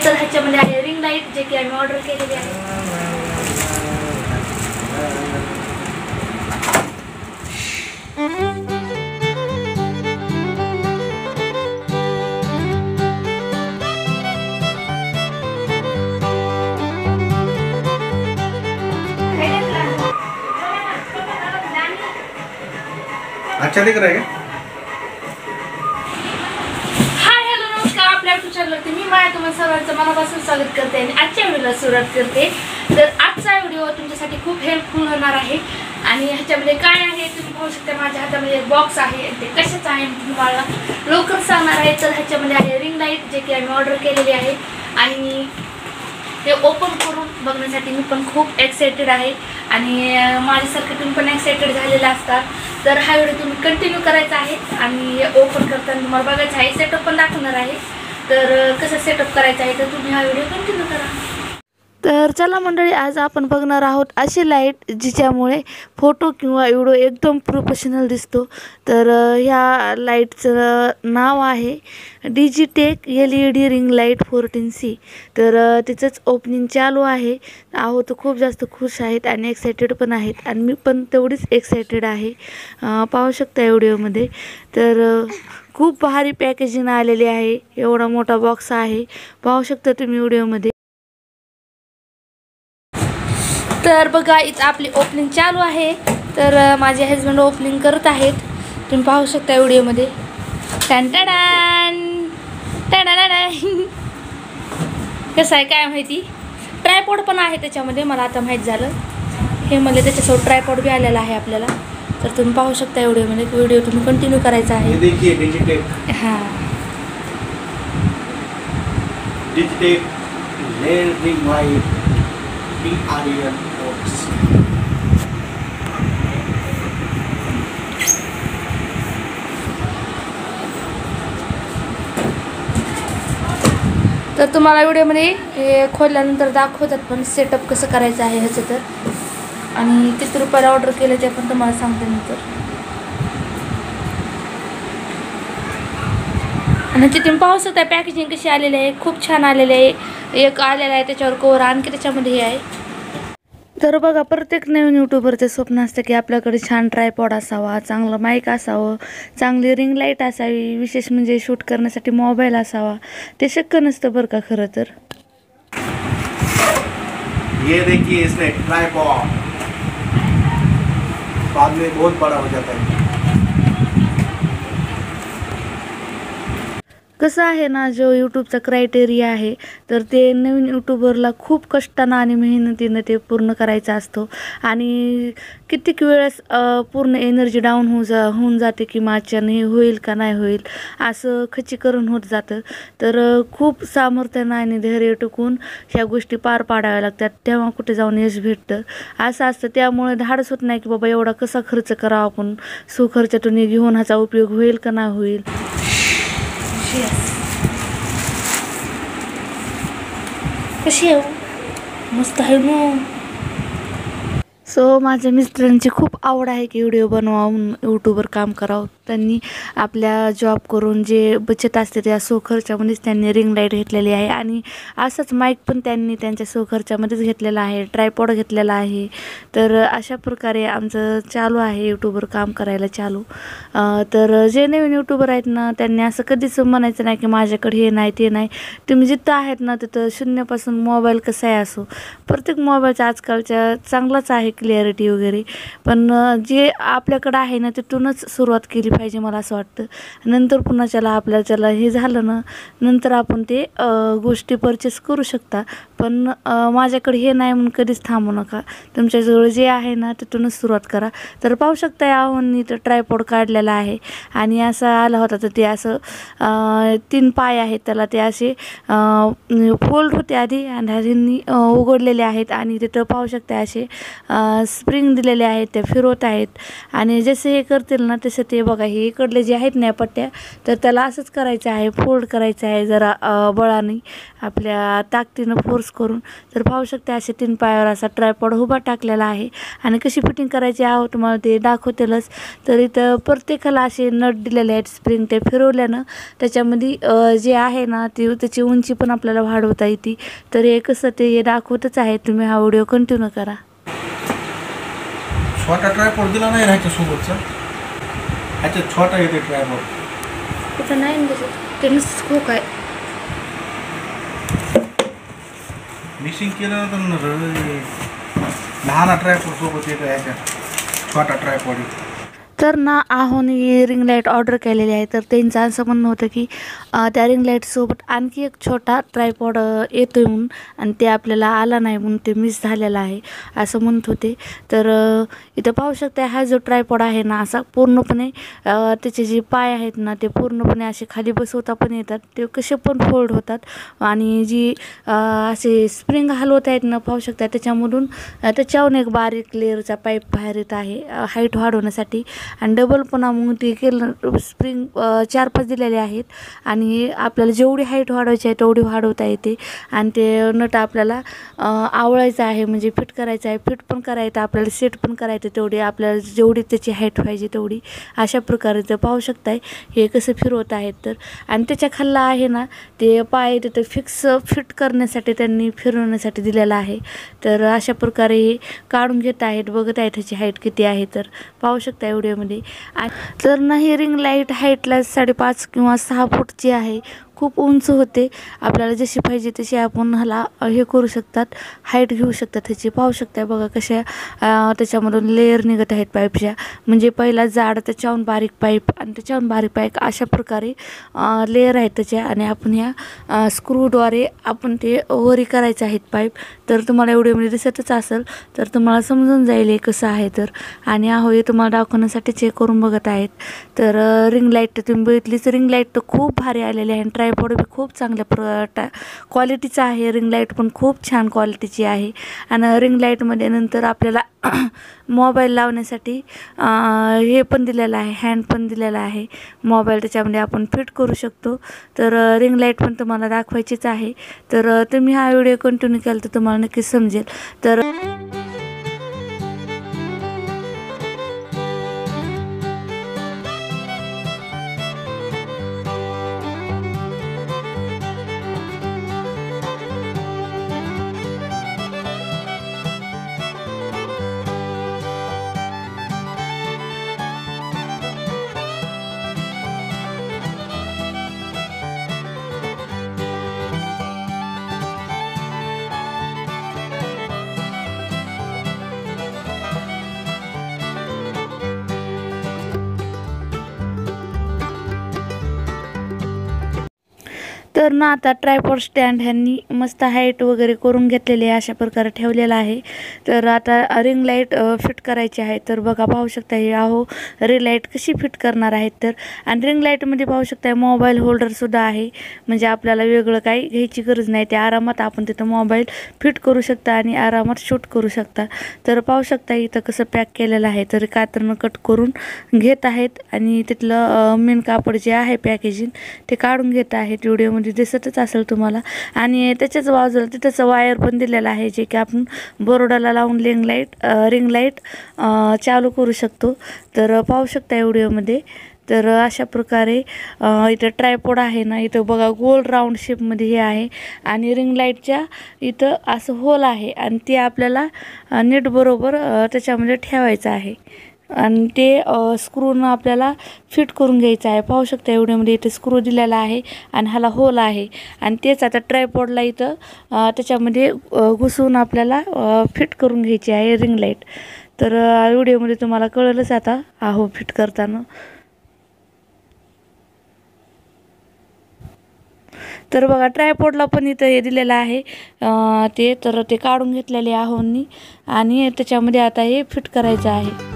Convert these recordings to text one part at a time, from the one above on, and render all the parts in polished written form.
तर ह्याच्यामध्ये आहे रिंग लाईट जे की आम्ही ऑर्डर केलेली आहे. अच्छा दिख रहा है. हाय हॅलो नमस्कार. आपल्या युट्यूब चॅनलवरती मी माया तुम्हाला सर्वांचं मनापासून स्वागत करते आणि आजच्या व्हिडिओला सुरुवात करते. तर आजचा व्हिडिओ तुमच्यासाठी खूप हेल्पफुल होणार आहे आणि ह्याच्यामध्ये काय आहे तुम्ही पाहू शकता. माझ्या हातामध्ये एक बॉक्स आहे, ते कशाचं आहे मी तुम्हाला लवकर सांगणार आहे. तर ह्याच्यामध्ये आहे रिंग लाईट जे की आम्ही ऑर्डर केलेली आहे आणि ते ओपन करून बघण्यासाठी मी पण खूप एक्सायटेड आहे आणि माझ्यासारखं तुम्ही पण एक्सायटेड झालेला असतात. तर हा व्हिडिओ तुम्ही कंटिन्यू करायचा आहे आणि ओपन करताना तुम्हाला बघायचं आहे, सेटअप पण दाखवणार आहे. तर कसं सेटअप करायचं आहे तर तुम्ही हा व्हिडिओ कंटिन्यू करा. तर चला मंडळी, आज आपण बघणार आहोत अशी लाईट जिच्यामुळे फोटो किंवा व्हिडिओ एकदम प्रोफेशनल दिसतो. तर ह्या लाईटचं नाव आहे Digitek LED ring light 14C. तर तिचंच ओपनिंग चालू आहे. आहोत खूप जास्त खुश आहेत आणि एक्सायटेड पण आहेत आणि मी पण तेवढीच एक्सायटेड आहे. पाहू शकता व्हिडिओमध्ये. तर खूप भारी पॅकेजिंग आलेली आहे. एवढा मोठा बॉक्स आहे, पाहू शकता तुम्ही व्हिडिओमध्ये. तर बघा इथं आपली ओपनिंग चालू आहे. तर माझे हजबंड ओपनिंग करत आहेत, तुम्ही पाहू शकता व्हिडिओमध्ये. टॅन कसं आहे काय माहिती. ट्रायपॉड पण आहे त्याच्यामध्ये, मला आता माहीत झालं. हे म्हणजे त्याच्यासोबत ट्रायपॉड बी आलेला आहे आपल्याला. तर तुम्ही पाहू शकता व्हिडिओमध्ये. व्हिडिओ तुम्ही कंटिन्यू करायचा आहे. हां, डिजिटेक रिंग लाईट तर तुम्हाला व्हिडिओमध्ये हे खोलल्यानंतर दाखवतात पण सेटअप कसं करायचं आहे ह्याचं. तर आणि किती रुपयाला ऑर्डर केलं ते पण तुम्हाला सांगते नंतर. आणि तिथे तुम्ही पाहू शकता पॅकेजिंग कशी आलेली आहे, खूप छान आलेली आहे. एक आलेला आहे त्याच्यावर कवर, आणखी त्याच्यामध्ये हे आहे. तर बघा, प्रत्येक नवीन यूट्यूबरचं स्वप्न असतं की आपल्याकडे छान ट्रायपॉड असावा, चांगलं माईक असावं, चांगली रिंग लाईट असावी, विशेष म्हणजे शूट करण्यासाठी मोबाईल असावा. ते शक्य नसतं बरं का खरं तर. ये देखिए इसमें ट्राइपॉड बाद में बहुत बड़ा हो जाता है. कसं आहे ना, जो यूट्यूबचा क्रायटेरिया आहे तर ते नवीन यूट्यूबरला खूप कष्टानं आणि मेहनतीनं ते पूर्ण करायचा असतो आणि कित्येक वेळेस पूर्ण एनर्जी डाऊन होऊन जाते की माझ्याने हे होईल का नाही होईल असं खच्चीकरण होत जातं. तर खूप सामर्थ्यानं आणि धैर्य टिकून ह्या गोष्टी पार पाडाव्या लागतात, तेव्हा कुठे जाऊन यश भेटतं असं असतं. त्यामुळे धाडस होत नाही की बाबा एवढा कसा खर्च करावा आपण, सुखर्चातून घेऊन ह्याचा उपयोग होईल का नाही होईल. कशी आहे, मस्त आहे ना. सो माझ्या मिस्टरांची खूप आवड आहे की व्हिडिओ बनवावून यूट्यूबवर काम करावं. त्यांनी आपल्या जॉब करून जे बचत असते त्या स्वखर्चामध्येच त्यांनी रिंग लाईट घेतलेली आहे आणि असंच माईक पण त्यांनी त्यांच्या स्वखर्चामध्येच घेतलेला आहे, ट्रायपॉड घेतलेला आहे. तर अशा प्रकारे आमचं चालू आहे यूट्यूबवर काम करायला चालू. तर जे नवीन यूट्यूबर आहेत ना, त्यांनी असं कधीच म्हणायचं नाही की माझ्याकडे हे नाही ते नाही. तुम्ही जिथं आहेत ना तिथं शून्यापासून मोबाईल कसा आहे असो, प्रत्येक मोबाईलचा आजकालच्या चांगलाच आहे क्लिअरिटी वगैरे, पण जे आपल्याकडं आहे ना तिथूनच सुरुवात केली पाहिजे मला असं वाटतं. नंतर पुन्हा आपल्याला हे झालं ना, नंतर आपण ते गोष्टी परचेस करू शकता. पण माझ्याकडे हे नाही म्हणून कधीच थांबू नका. तुमच्याजवळ जे आहे ना तिथूनच सुरुवात करा. तर पाहू शकता आव्हाननी तर ट्रायपॉड काढलेला आहे आणि असं आला होता. तर ते असं 3 पाय आहेत त्याला, ते असे फोल्ड होते आधी आणि ह्यांनी उघडलेले आहेत आणि तिथं पाहू शकता असे स्प्रिंग दिलेले आहेत, ते फिरवत आहेत आणि जसे हे करतील ना तसे ते बघा हे इकडले जे आहेत ना पट्ट्या, तर त्याला असंच करायचं आहे, फोल्ड करायचं आहे जरा बळाने आपल्या ताकदीनं फोर्स यूज करून. तर पाहू शकता असे 3 पायावर असा ट्रायपॉड उभा टाकलेला आहे आणि कशी फिटिंग करायची आहे तुम्हाला ते दाखवतेलच. तर इथं प्रत्येकाला असे नट दिलेले आहेत स्प्रिंग. ते फिरवल्यानं त्याच्यामध्ये जे आहे ना त्याची उंची पण आपल्याला वाढवता येते. तर हे कसं ते दाखवतच आहे. तुम्ही हा व्हिडिओ कंटिन्यू करा. छोटा ट्रायपॉड दिला नाही ह्याच्या सोबतचा, ह्याच्यात छोटा येते ट्रायपॉड. इथं नाही ते नुसतं काय मिक्सिंग केलं तर लहान ट्रायपॉड सोबत येतं ह्याच्या छोटा ट्रायपॉड. तर ना आहोनी रिंग लाईट ऑर्डर केलेली आहे. तर त्यांचं असं म्हणणं होतं की त्या रिंग लाईटसोबत आणखी एक छोटा ट्रायपॉड येतो आहे म्हणून, आणि ते आपल्याला आला नाही म्हणून ते मिस झालेला आहे असं म्हणत होते. तर इथं पाहू शकता हा जो ट्रायपॉड आहे ना असा पूर्णपणे त्याचे जे पाय आहेत ना ते पूर्णपणे असे खाली बसवता पण येतात. ते कसे पण फोल्ड होतात आणि जी असे स्प्रिंग हलवत आहेत ना पाहू शकता त्याच्यामधून त्याच्याहून एक बारीक लेअरचा पाईप बाहेर येत आहे हाईट वाढवण्यासाठी. आणि डबल पुन्हा मग ते केलं स्प्रिंग 4-5 दिलेले आहेत आणि आपल्याला जेवढी हाईट वाढवायची आहे तेवढी वाढवता येते. आणि ते नट आपल्याला आवळायचं आहे म्हणजे फिट करायचं आहे. फिट पण करायचं आपल्याला, सेट पण करायचं तेवढी आपल्याला जेवढी त्याची हाईट पाहिजे तेवढी. अशा प्रकारे तर पाहू शकताय हे कसं फिरवत आहेत. तर आणि त्याच्या खाल्ला आहे ना ते पाय तिथं फिक्स फिट करण्यासाठी त्यांनी फिरवण्यासाठी दिलेलं आहे. तर अशा प्रकारे हे काढून घेत आहेत, बघत आहेत ह्याची हाईट किती आहे. तर पाहू शकता व्हिडिओमध्ये. तर ना ही रिंग लाईट हाईटला 5.5 किंवा 6 फूटची आहे. खूप उंच होते. आपल्याला जशी पाहिजे तशी आपण ह्याला हे करू शकतात, हाईट घेऊ शकतात ह्याची. पाहू शकता बघा कशा त्याच्यामधून लेअर निघत आहेत पाईपच्या. म्हणजे पहिला जाड, त्याच्याहून बारीक पाईप आणि त्याच्याहून बारीक पाईप अशा प्रकारे लेअर आहेत त्याच्या. आणि आपण ह्या स्क्रूद्वारे आपण ते वरी करायचे आहेत पाईप. तर तुम्हाला व्हिडिओमध्ये दिसतच असेल तर तुम्हाला समजून जाईल हे कसं आहे. तर आणि हे तुम्हाला दाखवण्यासाठी चेक करून बघत आहेत. तर रिंग लाईट तुम्ही बघितलीच, रिंग लाईट तर खूप भारी आलेली आहे. ट्रायपॉड बी खूप चांगल्या क्वालिटीचा आहे. रिंग लाईट पण खूप छान क्वालिटीची आहे. आणि रिंग लाईटमध्ये नंतर आपल्याला मोबाईल लावण्यासाठी हे पण दिलेलं आहे, हँड पण दिलेला आहे. मोबाईल त्याच्यामध्ये आपण फिट करू शकतो. तर रिंग लाईट पण तुम्हाला दाखवायचीच आहे. तर तुम्ही हा व्हिडिओ कंटिन्यू केला तर तुम्हाला नक्कीच समजेल. तर तर ना आता ट्रायपॉड स्टँड ह्यांनी मस्त हाईट वगैरे करून घेतलेली आहे, अशा प्रकारे ठेवलेला आहे. तर आता रिंग लाईट फिट करायची आहे. तर बघा पाहू शकता हे रिंग लाईट कशी फिट करणार आहेत. तर आणि रिंग लाईटमध्ये पाहू शकता मोबाईल होल्डरसुद्धा आहे. म्हणजे आपल्याला वेगळं काही घ्यायची गरज नाही. ते आरामात आपण तिथं मोबाईल फिट करू शकता आणि आरामात शूट करू शकता. तर पाहू शकता इथं कसं पॅक केलेलं आहे. तर कातरनं कट करून घेत आहेत आणि तिथलं मेन कापड जे आहे पॅकेजिंग ते काढून घेत आहेत. व्हिडिओमध्ये दिसतच असेल तुम्हाला. आणि त्याच्याच बाजूला तिथंच वायर पण दिलेला आहे जे की आपण बोर्डाला लावून रिंग लाईट चालू करू शकतो. तर पाहू शकता व्हिडिओमध्ये. तर अशा प्रकारे इथं ट्रायपॉड आहे ना, इथं बघा गोल राऊंड शेपमध्ये हे आहे आणि रिंग लाईटच्या इथं असं होल आहे आणि ते आपल्याला नीट बरोबर त्याच्यामध्ये ठेवायचं आहे आणि ते स्क्रूनं आपल्याला फिट करून घ्यायचं आहे. पाहू शकता व्हिडिओमध्ये इथे स्क्रू दिलेला आहे आणि ह्याला होल आहे आणि तेच आता ट्रायपॉडला इथं त्याच्यामध्ये घुसून आपल्याला फिट करून घ्यायची आहे रिंग लाईट. तर व्हिडिओमध्ये तुम्हाला कळलंच आता फिट करताना. तर बघा ट्रायपॉडला पण इथं हे दिलेलं आहे ते काढून घेतलेले आहोंनी आणि त्याच्यामध्ये आता हे फिट करायचं आहे.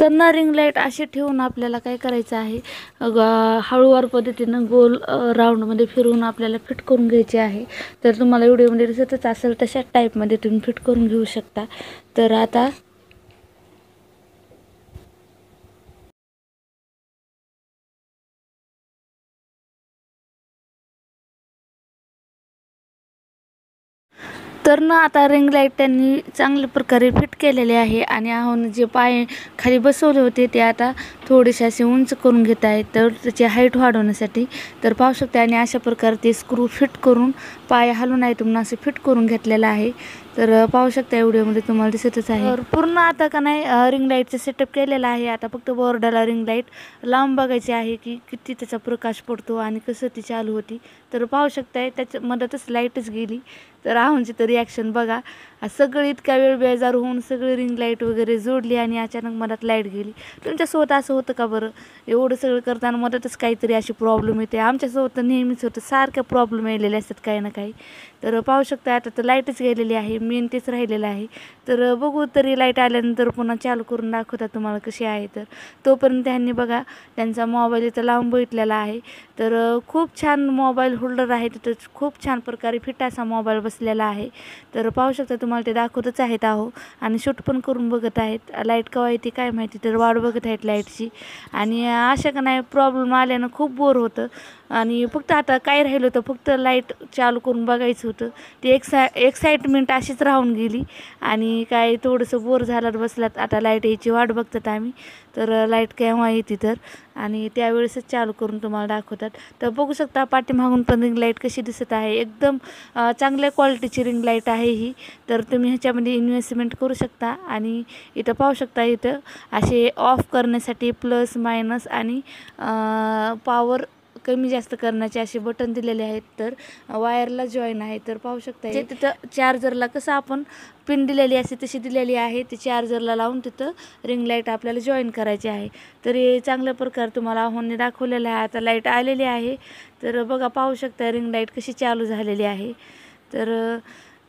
तर ना रिंग लाईट अशी ठेवून आपल्याला काय करायचं आहे, हळूवार पद्धतीनं गोल राऊंडमध्ये फिरवून आपल्याला फिट करून घ्यायचे आहे. तर तुम्हाला व्हिडिओमध्ये दिसतच असेल तशाच टाईपमध्ये तुम्ही फिट करून घेऊ शकता. तर आता तर ना आता रिंग लाईट त्यांनी चांगल्या प्रकारे फिट केलेले आहे आणि आहोन जे पाय खाली बसवले होते ते आता थोडेसे असे उंच करून घेत आहेत, तर त्याची हाईट वाढवण्यासाठी. तर पाहू शकता आणि अशा प्रकारे ते स्क्रू फिट करून पाय हलू नाही तुम्हाला असे फिट करून घेतलेलं आहे. तर पाहू शकता व्हिडिओमध्ये तुम्हाला दिसतच आहे. तर पूर्ण आता का नाही रिंग लाईटचं सेटअप केलेलं आहे. आता फक्त बोर्डाला रिंग लाईट लांब बघायची आहे की किती त्याचा प्रकाश पडतो आणि कसं ती चालू होती. तर पाहू शकताय त्याच्या मधातच लाईटच गेली. तर आहोंची तर रिॲक्शन बघा, सगळं इतका वेळ बेजार होऊन सगळी रिंग लाईट वगैरे जोडली आणि अचानक मधात लाईट गेली. तुमच्यासोबत असं होतं का बरं? एवढं सगळं करताना मधातच काहीतरी अशी प्रॉब्लेम येते. आमच्यासोबत तर नेहमीच होतं, सारख्या प्रॉब्लेम आलेले असतात काही ना काही. तर पाहू शकता आता तर लाईटच गेलेली आहे, मेन तेच राहिलेलं आहे. तर बघू तरी लाईट आल्यानंतर पुन्हा चालू करून दाखवतात तुम्हाला कशी आहे. तर तोपर्यंत त्यांनी बघा त्यांचा मोबाईल इथं लांब बघितलेला आहे. तर खूप छान मोबाईल होल्डर आहे तिथं, खूप छान प्रकारे फिट असा मोबाईल बसलेला आहे. तर पाहू शकता तुम्हाला ते दाखवतच आहेत आहो आणि शूट पण करून बघत आहेत. लाईट केव्हा येते काय माहिती, तर वाट बघत आहेत लाईटची. आणि अशा का नाही प्रॉब्लेम आल्यानं खूप बोर होतं आणि फक्त आता काय राहिलं होतं, फक्त लाईट चालू करून बघायचं होतं. ती एक्साइटमेंट अशीच राहून गेली आणि काय थोडंसं बोर झालं बसलात. आता लाईट यायची वाट बघतात आम्ही. तर लाईट केव्हा येते तर आणि त्यावेळेसच चालू करून तुम्हाला दाखवतात. तर बघू शकता पाठीमागून पण रिंग लाईट कशी दिसत आहे, एकदम चांगल्या क्वालिटीची रिंग लाईट आहे ही. तर तुम्ही ह्याच्यामध्ये इन्व्हेस्टमेंट करू शकता. आणि इथं पाहू शकता इथं असे ऑफ करण्यासाठी प्लस मायनस आणि पॉवर कमी जास्त करण्याचे असे बटन दिलेले आहेत. तर वायरला जॉईन आहे. तर पाहू शकता तिथं चार्जरला कसं आपण पिन दिलेली असते तशी दिलेली आहे, ती चार्जरला लावून तिथं रिंग लाईट आपल्याला जॉईन करायची आहे. तर हे चांगल्या प्रकारे तुम्हाला आव्हाने दाखवलेलं आहे. आता लाईट आलेली आहे. तर बघा पाहू शकता रिंग लाईट कशी चालू झालेली आहे. तर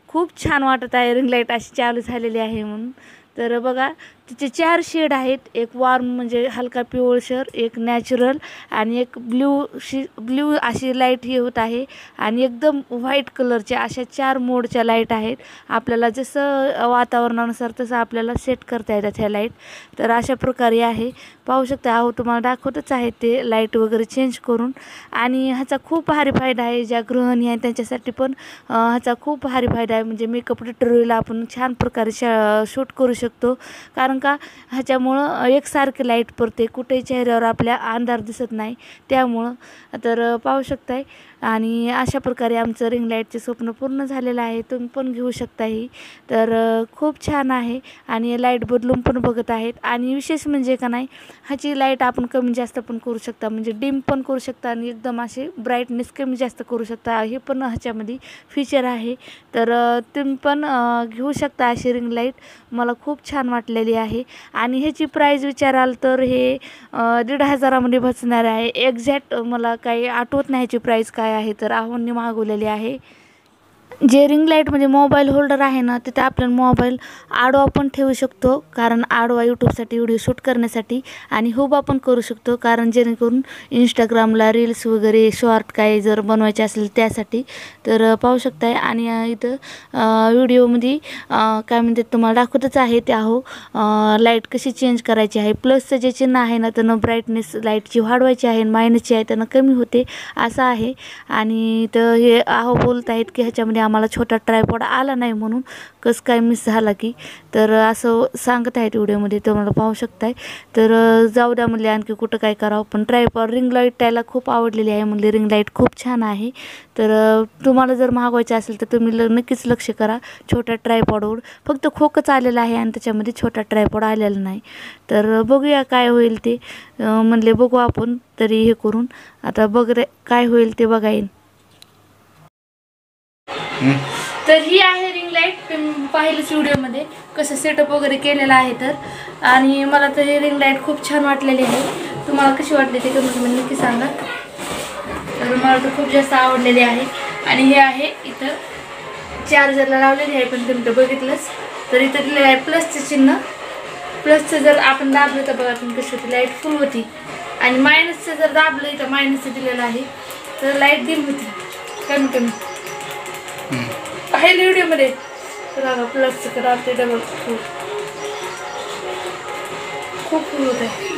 खूप छान वाटत आहे रिंग लाईट अशी चालू झालेली आहे म्हणून. तर बघा तिचे 4 शेड आहेत, एक वॉर्म म्हणजे हलका पिवळसर, एक नॅचरल आणि एक ब्ल्यू अशी लाईट ही होत आहे आणि एकदम व्हाईट कलरच्या अशा 4 मोडच्या लाईट आहेत. आपल्याला जसं वातावरणानुसार तसं आपल्याला सेट करता येतात ह्या लाईट. तर अशा प्रकारे आहे. पाहू शकता अहो तुम्हाला दाखवतच आहे ते लाईट वगैरे चेंज करून. आणि ह्याचा खूप भारी फायदा आहे, ज्या गृहिणी आहे त्यांच्यासाठी पण ह्याचा खूप भारी फायदा आहे. म्हणजे मेकअप ट्युटोरियल आपण छान प्रकारे शूट करू शकतो, कारण का ह्याच्यामुळं एकसारखी लाईट पडते, कुठेही चेहऱ्यावर आपल्या अंधार दिसत नाही त्यामुळं. तर पाहू शकताय आणि अशा प्रकारे आमचं रिंग लाईटचे स्वप्न पूर्ण झालेलं आहे. तुम्ही पण घेऊ शकता ही. तर खूप छान आहे आणि लाईट बदलून पण बघत आहेत. आणि विशेष म्हणजे का नाही ह्याची लाईट आपण कमी जास्त पण करू शकता, म्हणजे डिम पण करू शकता आणि एकदम असे ब्राईटनेस कमी जास्त करू शकता. हे पण ह्याच्यामध्ये फीचर आहे. तर तुम्ही पण घेऊ शकता अशी रिंग लाईट. मला खूप छान वाटलेली आहे. आणि ह्याची प्राईज विचाराल तर हे 1,500मध्ये बसणार आहे. एक्झॅक्ट मला काही आठवत नाही ह्याची प्राईज काय आहे, तर आव्हानने मागवलेली आहे. जे रिंग लाईट म्हणजे मोबाईल होल्डर आहे ना, तिथे आपल्याला मोबाईल आडवा पण ठेवू शकतो, कारण आडवा यूट्यूबसाठी व्हिडिओ शूट करण्यासाठी, आणि उभा पण करू शकतो, कारण जेणेकरून इंस्टाग्रामला रील्स वगैरे शॉर्ट काय जर बनवायचे असेल त्यासाठी. तर पाहू शकताय. आणि इथं व्हिडिओमध्ये काय म्हणतात तुम्हाला दाखवतच आहे ते आहो लाईट कशी चेंज करायची आहे. प्लसचं जे चिन्ह आहे ना त्यानं ब्राईटनेस लाईटची वाढवायची आहे, मायनसची आहे त्यानं कमी होते असं आहे. आणि तर हे आहो बोलत आहेत की ह्याच्यामध्ये आम्हाला छोटा ट्रायपॉड आला नाही म्हणून कसं काय मिस झाला की, तर असं सांगत आहेत व्हिडिओमध्ये, तुम्हाला पाहू शकताय. तर जाऊ द्या म्हणले आणखी कुठं काय करावं, पण ट्रायपॉड रिंग लाईट त्याला खूप आवडलेली आहे म्हणले रिंग लाईट खूप छान आहे. तर तुम्हाला जर मागवायचं असेल तर तुम्ही नक्कीच लक्ष करा छोट्या ट्रायपॉडवर. फक्त खोकच आलेलं आहे आणि त्याच्यामध्ये छोटा ट्रायपॉड आलेला नाही. तर बघूया काय होईल ते. म्हणले बघू आपण तरी हे करून, आता बघ रे काय होईल ते बघा येईल. तर ही आहे रिंग लाईट. तुम्ही पाहिलंच व्हिडिओमध्ये कसं सेटअप वगैरे केलेलं आहे. तर आणि मला तर हे रिंग लाईट खूप छान वाटलेली आहे. तुम्हाला कशी वाटली ते कमेंटमध्ये नक्की सांगा. तर मला तर खूप जास्त आवडलेली आहे. आणि हे आहे इथं चार्जरला लावलेली आहे, पण तुम्ही तर बघितलंच. तर इथं दिलेलं आहे प्लसचं चिन्ह प्लसचं जर आपण दाबलं तर बघा तुम्ही कशी होती, लाईट फुल होती. आणि मायनसचं जर दाबलं इथं मायनसचं दिलेलं आहे तर लाईट डिम होती, कमी कमी आहे व्हिडिओमध्ये. तर बघा प्लसचं करा ते डबल फुल, खूप फुल होत आहे.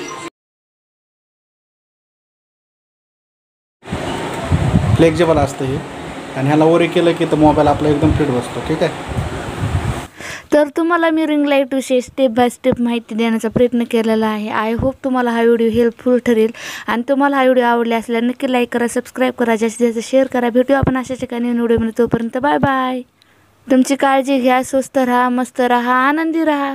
फ्लेक्झिबल असतं हे, आणि ह्याला ओरी केलं की तर मोबाईल आपला एकदम फिट बसतो. ठीक आहे. तर तुम्हाला मी रिंग लाईटविषयी स्टेप बाय स्टेप माहिती देण्याचा प्रयत्न केलेला आहे. आय होप तुम्हाला हा व्हिडिओ हेल्पफुल ठरेल. आणि तुम्हाला हा व्हिडिओ आवडला असल्यास नक्की लाईक करा, सबस्क्राईब करा, जास्तीत जास्त शेअर करा. भेटू आपण अशा ठिकाणी व्हिडिओमध्ये. तोपर्यंत बाय बाय. तुमची काळजी घ्या, स्वस्त राहा, मस्त राहा, आनंदी राहा.